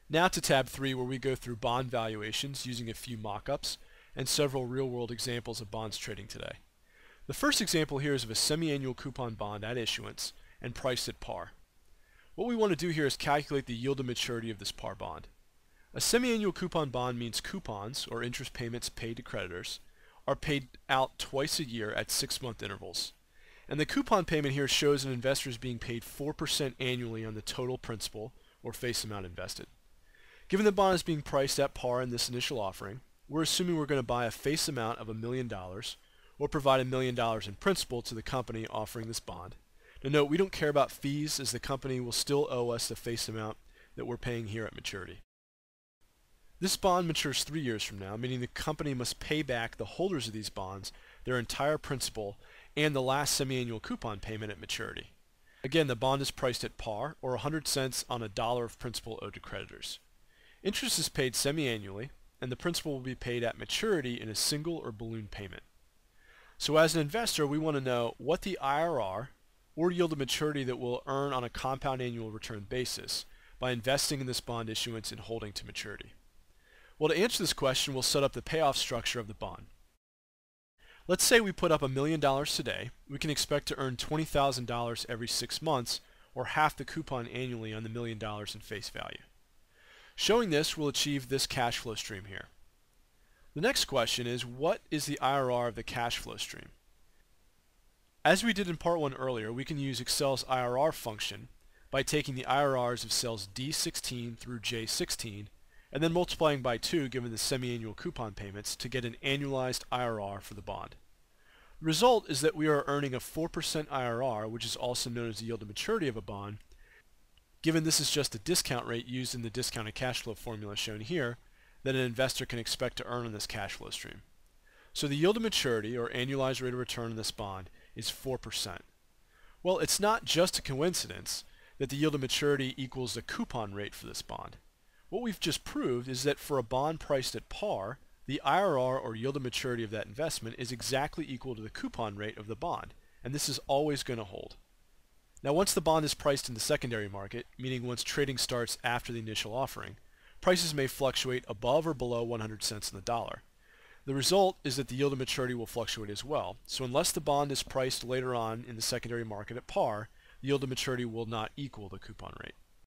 Now to tab 3, where we go through bond valuations using a few mock-ups and several real-world examples of bonds trading today. The first example here is of a semi-annual coupon bond at issuance and priced at par. What we want to do here is calculate the yield to maturity of this par bond. A semi-annual coupon bond means coupons, or interest payments paid to creditors, are paid out twice a year at 6-month intervals. And the coupon payment here shows an investor is being paid 4% annually on the total principal or face amount invested. Given the bond is being priced at par in this initial offering, we're assuming we're going to buy a face amount of $1 million or provide $1 million in principal to the company offering this bond. Now note, we don't care about fees, as the company will still owe us the face amount that we're paying here at maturity. This bond matures 3 years from now, meaning the company must pay back the holders of these bonds their entire principal and the last semi-annual coupon payment at maturity. Again, the bond is priced at par, or 100 cents on a dollar of principal owed to creditors. Interest is paid semi-annually, and the principal will be paid at maturity in a single or balloon payment. So as an investor, we want to know what the IRR, or yield to maturity, that we'll earn on a compound annual return basis by investing in this bond issuance and holding to maturity. Well, to answer this question, we'll set up the payoff structure of the bond. Let's say we put up $1 million today. We can expect to earn $20,000 every 6 months, or half the coupon annually on the $1 million in face value. Showing this, we'll achieve this cash flow stream here. The next question is, what is the IRR of the cash flow stream? As we did in part 1 earlier, we can use Excel's IRR function by taking the IRRs of cells D16 through J16 and then multiplying by 2 given the semi-annual coupon payments to get an annualized IRR for the bond. The result is that we are earning a 4% IRR, which is also known as the yield to maturity of a bond. Given this is just the discount rate used in the discounted cash flow formula shown here, that an investor can expect to earn on this cash flow stream. So the yield to maturity, or annualized rate of return on this bond, is 4%. Well, it's not just a coincidence that the yield to maturity equals the coupon rate for this bond. What we've just proved is that for a bond priced at par, the IRR, or yield to maturity, of that investment is exactly equal to the coupon rate of the bond, and this is always going to hold. Now, once the bond is priced in the secondary market, meaning once trading starts after the initial offering, prices may fluctuate above or below 100 cents on the dollar. The result is that the yield to maturity will fluctuate as well, so unless the bond is priced later on in the secondary market at par, the yield to maturity will not equal the coupon rate.